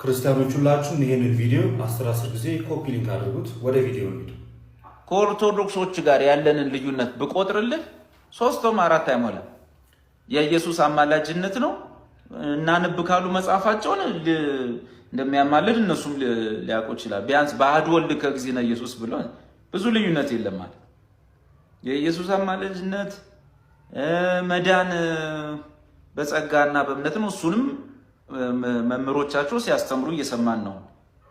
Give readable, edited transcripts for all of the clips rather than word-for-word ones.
ክርስቲያኖች ሁላችሁም ይሄንን ቪዲዮ 10 ጊዜ ኮፒ ሊንክ አድርጉት። ወደ ቪዲዮ እንሂድ። ከኦርቶዶክሶች ጋር ያለንን ልዩነት ብቆጥርልህ 3 ወይም 4 አይሞላም። የኢየሱስ አማላጅነት ነው። እናንብ ካሉ መጽሐፋቸውን እንደሚያማልድ እነሱም ሊያውቁ ይችላል። ቢያንስ በአሐዱ ወልድ ከእግዚእነ ኢየሱስ ብሎ ብዙ ልዩነት የለም ማለት የኢየሱስ አማላጅነት መዳን በጸጋና በእምነት ነው። እሱንም መምህሮቻቸው ሲያስተምሩ እየሰማን ነው።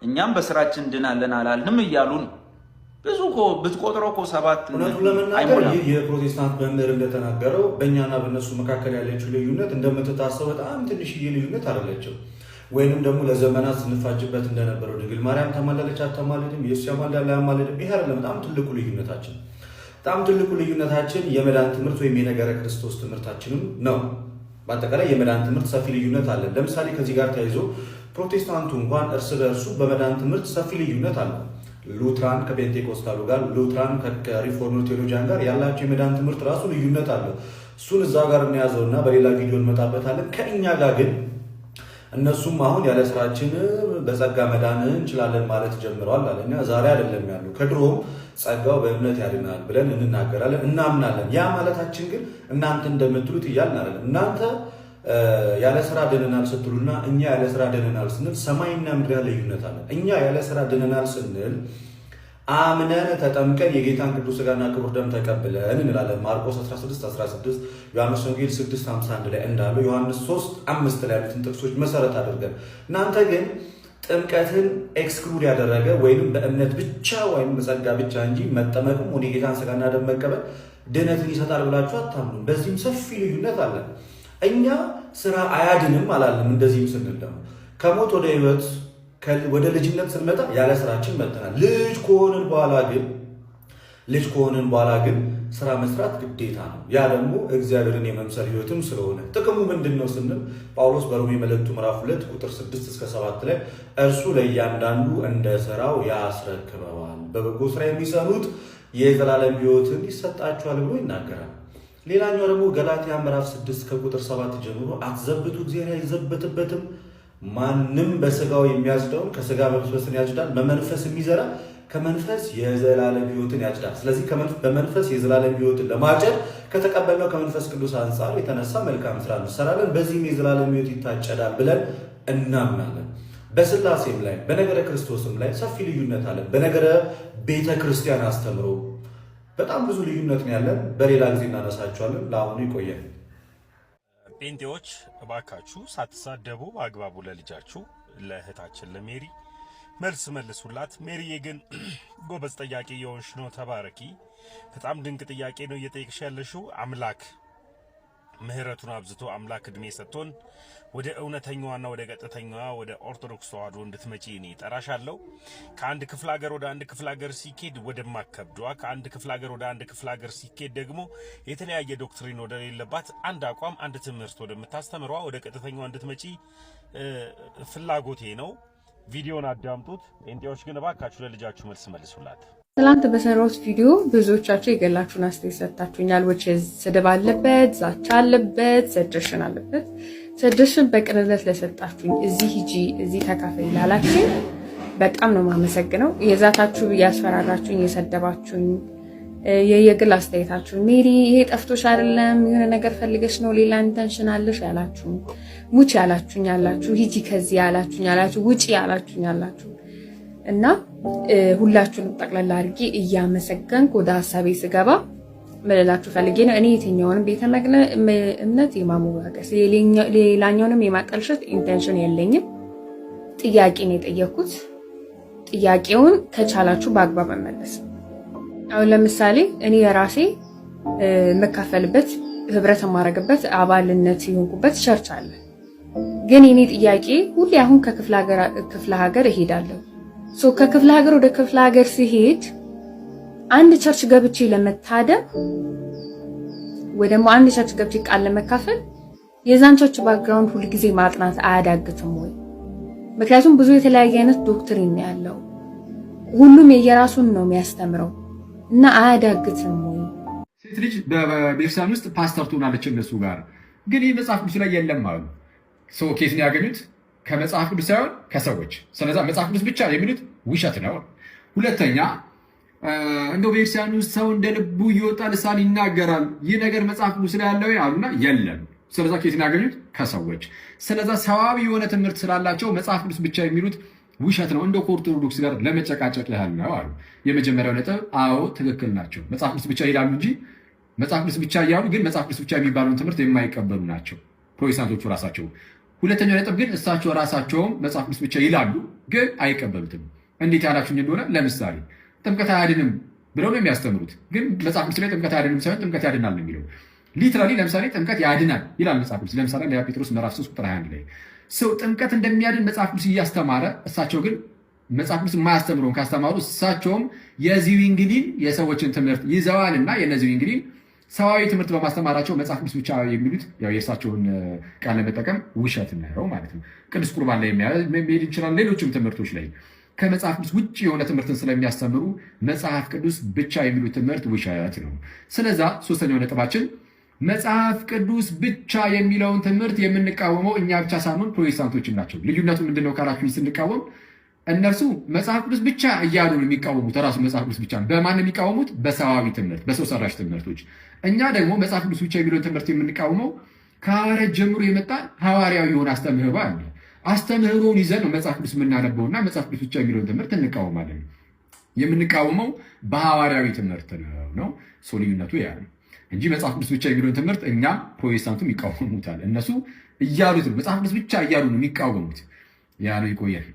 እኛም በስራችን እንድናለን አላልንም እያሉ ነው። ብዙ ብትቆጥረው 7 አይሞላም። ይህ የፕሮቴስታንት መምህር እንደተናገረው በእኛና በእነሱ መካከል ያለችው ልዩነት እንደምትታሰበው በጣም ትንሽዬ ልዩነት አይደለችም። ወይንም ደግሞ ለዘመናት ስንፋጅበት እንደነበረው ድንግል ማርያም ተማለለች አታማልድም፣ ኢየሱስ ያማልዳል አያማልድም፣ ይሄ አይደለም። በጣም ትልቁ ልዩነታችን የመዳን ትምህርት ወይም የነገረ ክርስቶስ ትምህርታችንም ነው። በአጠቃላይ የመዳን ትምህርት ሰፊ ልዩነት አለ። ለምሳሌ ከዚህ ጋር ተያይዞ ፕሮቴስታንቱ እንኳን እርስ በእርሱ በመዳን ትምህርት ሰፊ ልዩነት አለ። ሉትራን ከፔንቴኮስታሉ ጋር፣ ሉትራን ከሪፎርም ቴዎሎጂያን ጋር ያላቸው የመዳን ትምህርት ራሱ ልዩነት አለ። እሱን እዛ ጋር እንያዘውና በሌላ ቪዲዮ እንመጣበታለን። ከእኛ ጋር ግን እነሱም አሁን ያለ ስራችን በጸጋ መዳን እንችላለን ማለት ጀምረዋል አለ። እኛ ዛሬ አይደለም ያሉ ከድሮም ጸጋው በእምነት ያድናል ብለን እንናገራለን፣ እናምናለን። ያ ማለታችን ግን እናንተ እንደምትሉት እያልን አይደለም። እናንተ ያለ ስራ ድነናል ስትሉና እኛ ያለ ስራ ድነናል ስንል ሰማይና ምድር ያለ ልዩነት አለ። እኛ ያለ ስራ ድነናል ስንል አምነን ተጠምቀን የጌታን ቅዱስ ሥጋና ክቡር ደም ተቀብለን እንላለን። ማርቆስ 16:16 ዮሐንስ ወንጌል 6:51 ላይ እንዳለው ዮሐንስ 3:5 ላይ ያሉትን ጥቅሶች መሰረት አድርገን እናንተ ግን ጥምቀትን ኤክስክሉድ ያደረገ ወይንም በእምነት ብቻ ወይም በጸጋ ብቻ እንጂ መጠመቅም ወደ ጌታን ሥጋና ደም መቀበል ድነትን ይሰጣል ብላችሁ አታምኑም። በዚህም ሰፊ ልዩነት አለ። እኛ ስራ አያድንም አላለም። እንደዚህም ስንል ደግሞ ከሞት ወደ ሕይወት ወደ ልጅነት ስንመጣ ያለ ስራችን መጥተናል። ልጅ ከሆንን በኋላ ግን ስራ መስራት ግዴታ ነው። ያ ደግሞ እግዚአብሔርን የመምሰል ህይወትም ስለሆነ ጥቅሙ ምንድነው ስንል ጳውሎስ በሮሜ መልእክቱ ምዕራፍ 2 ቁጥር 6-7 ላይ እርሱ ለእያንዳንዱ እንደ ስራው ያስረክበዋል፣ በበጎ ስራ የሚሰሩት የዘላለም ህይወትን ይሰጣቸዋል ብሎ ይናገራል። ሌላኛው ደግሞ ገላትያ ምዕራፍ 6 ከቁጥር 7 ጀምሮ አትዘብቱ፣ እግዚአብሔር አይዘበትበትም፣ ማንም በስጋው የሚያጭደውን ከስጋ መንፈስን ያጭዳል፣ በመንፈስ የሚዘራ ከመንፈስ የዘላለም ህይወትን ያጭዳል። ስለዚህ በመንፈስ የዘላለም ህይወትን ለማጨድ ከተቀበልነው ከመንፈስ ቅዱስ አንጻር የተነሳ መልካም ስራ እንሰራለን፣ በዚህም የዘላለም ህይወት ይታጨዳል ብለን እናምናለን። በስላሴም ላይ በነገረ ክርስቶስም ላይ ሰፊ ልዩነት አለን። በነገረ ቤተ ክርስቲያን አስተምሮ በጣም ብዙ ልዩነት ነው ያለን። በሌላ ጊዜ እናነሳቸዋለን። ለአሁኑ ይቆያል። ጴንጤዎች እባካችሁ ሳትሳደቡ በአግባቡ ለልጃችሁ ለእህታችን ለሜሪ መልስ መልሱላት። ሜሪዬ ግን ጎበዝ ጠያቂ የሆንሽ ነው፣ ተባረኪ። በጣም ድንቅ ጥያቄ ነው እየጠየቅሽ ያለሽው። አምላክ ምህረቱን አብዝቶ አምላክ እድሜ ሰጥቶን ወደ እውነተኛዋና ወደ ቀጥተኛዋ ወደ ኦርቶዶክስ ተዋህዶ እንድትመጪ እኔ ጠራሻለሁ። ከአንድ ክፍለ ሀገር ወደ አንድ ክፍለ ሀገር ሲኬድ ወደማከብዷ፣ ከአንድ ክፍለ ሀገር ወደ አንድ ክፍለ ሀገር ሲኬድ ደግሞ የተለያየ ዶክትሪን ወደ ሌለባት አንድ አቋም አንድ ትምህርት ወደምታስተምሯ ወደ ቀጥተኛዋ እንድትመጪ ፍላጎቴ ነው። ቪዲዮን አዳምጡት። ጴንጤዎች ግን እባካችሁ ለልጃችሁ መልስ መልሱላት። ትላንት በሰራሁት ቪዲዮ ብዙዎቻችሁ የገላችሁን አስተያየት ሰጥታችሁኛል። ስድብ አለበት፣ ዛቻ አለበት፣ ሰድርሽን አለበት። ሰድርሽን በቅንነት ለሰጣችሁኝ፣ እዚህ ሂጂ እዚህ ተካፈይ ላላችሁኝ በጣም ነው የማመሰግነው። የዛታችሁ፣ ያስፈራራችሁኝ፣ የሰደባችሁኝ የየግል አስተያየታችሁን ሜሪ ይሄ ጠፍቶሽ አይደለም የሆነ ነገር ፈልገሽ ነው ሌላ ኢንተንሽን አለሽ ያላችሁ፣ ሙች ያላችሁኝ ያላችሁ፣ ሂጂ ከዚህ ያላችሁኝ ያላችሁ፣ ውጪ ያላችሁኝ ያላችሁ እና ሁላችሁንም ጠቅላላ አድርጌ እያመሰገንኩ ወደ ሀሳቤ ስገባ መለላችሁ ፈልጌ ነው። እኔ የትኛውንም ቤተ እምነት የማሞጋገስ ሌላኛውንም የማጠልሸት ኢንቴንሽን የለኝም። ጥያቄ ነው የጠየኩት። ጥያቄውን ከቻላችሁ በአግባብ መመለስ። አሁን ለምሳሌ እኔ የራሴ መካፈልበት ህብረት ማረግበት አባልነት የሆንኩበት ቸርች አለ። ግን እኔ ጥያቄ ሁሌ አሁን ከክፍለ ሀገር እሄዳለሁ። ከክፍለ ሀገር ወደ ክፍለ ሀገር ሲሄድ አንድ ቸርች ገብቼ ለመታደም ወይ ደግሞ አንድ ቸርች ገብቼ ቃል ለመካፈል የዛን ቸርች ባክግራውንድ ሁሉ ጊዜ ማጥናት አያዳግትም ወይ? ምክንያቱም ብዙ የተለያየ አይነት ዶክትሪን ነው ያለው። ሁሉም የየራሱን ነው የሚያስተምረው እና አያዳግትም ወይ? ሴት ልጅ በቤተክርስቲያን ውስጥ ፓስተር ትሆናለች እነሱ ጋር ግን ይህ መጽሐፍ ቅዱስ ላይ የለም አሉ። ኬስ ነው ያገኙት ከመጽሐፍ ቅዱስ ሳይሆን ከሰዎች። ስለዛ መጽሐፍ ቅዱስ ብቻ የሚሉት ውሸት ነው። ሁለተኛ እንደው ቤተክርስቲያን ውስጥ ሰው እንደ ልቡ እየወጣ ልሳን ይናገራል፣ ይህ ነገር መጽሐፍ ቅዱስ ላይ ያለው አሉና የለም። ስለዛ ከየት ያገኙት? ከሰዎች። ስለዛ ሰዋዊ የሆነ ትምህርት ስላላቸው መጽሐፍ ቅዱስ ብቻ የሚሉት ውሸት ነው። እንደው ከኦርቶዶክስ ጋር ለመጨቃጨቅ ያህል ነው አሉ። የመጀመሪያው ነጥብ አዎ ትክክል ናቸው። መጽሐፍ ቅዱስ ብቻ ይላሉ እንጂ መጽሐፍ ቅዱስ ብቻ እያሉ ግን መጽሐፍ ቅዱስ ብቻ የሚባለውን ትምህርት የማይቀበሉ ናቸው ፕሮቴስታንቶቹ ራሳቸው። ሁለተኛው ነጥብ ግን እሳቸው ራሳቸውም መጽሐፍ ቅዱስ ብቻ ይላሉ ግን አይቀበሉትም። እንዴት ያላችሁኝ እንደሆነ ለምሳሌ ጥምቀት አያድንም ብለው ነው የሚያስተምሩት። ግን መጽሐፍ ቅዱስ ላይ ጥምቀት አያድንም ሳይሆን ጥምቀት ያድናል ነው የሚለው። ሊትራሊ ለምሳሌ ጥምቀት ያድናል ይላል መጽሐፍ ቅዱስ። ለምሳሌ ጴጥሮስ ምዕራፍ 3 ቁጥር 21 ላይ ሰው ጥምቀት እንደሚያድን መጽሐፍ ቅዱስ እያስተማረ እሳቸው ግን መጽሐፍ ቅዱስ የማያስተምረውን ካስተማሩ እሳቸውም የዚዊንግሊን የሰዎችን ትምህርት ይዘዋልና የነ ዚዊንግሊን ሰዋዊ ትምህርት በማስተማራቸው መጽሐፍ ቅዱስ ብቻ የሚሉት ያው የእርሳቸውን ቃል ለመጠቀም ውሸት ነው ማለት ነው። ቅዱስ ቁርባን ላይ መሄድ እንችላለን። ሌሎችም ትምህርቶች ላይ ከመጽሐፍ ቅዱስ ውጭ የሆነ ትምህርትን ስለሚያስተምሩ መጽሐፍ ቅዱስ ብቻ የሚሉት ትምህርት ውሸት ነው። ስለዛ ሶስተኛው ነጥባችን መጽሐፍ ቅዱስ ብቻ የሚለውን ትምህርት የምንቃወመው እኛ ብቻ ሳንሆን ፕሮቴስታንቶችም ናቸው። ልዩነቱ ምንድነው ካላችሁ ስንቃወም እነርሱ መጽሐፍ ቅዱስ ብቻ እያሉ ነው የሚቃወሙት። ራሱ መጽሐፍ ቅዱስ ብቻ በማን የሚቃወሙት? በሰዋዊ ትምህርት፣ በሰው ሰራሽ ትምህርቶች። እኛ ደግሞ መጽሐፍ ቅዱስ ብቻ የሚለውን ትምህርት የምንቃወመው ከሐዋርያት ጀምሮ የመጣ ሐዋርያዊ የሆነ አስተምህሮ አለ። አስተምህሮውን ይዘን ነው መጽሐፍ ቅዱስ የምናነበውና መጽሐፍ ቅዱስ ብቻ የሚለውን ትምህርት እንቃወማለን። የምንቃወመው በሐዋርያዊ ትምህርት ነው። ልዩነቱ ያ ነው እንጂ መጽሐፍ ቅዱስ ብቻ የሚለውን ትምህርት እኛም ፕሮቴስታንቱም ይቃወሙታል። እነሱ እያሉት ነው መጽሐፍ ቅዱስ ብቻ እያሉ ነው የሚቃወሙት። ያ ነው። ይቆያል።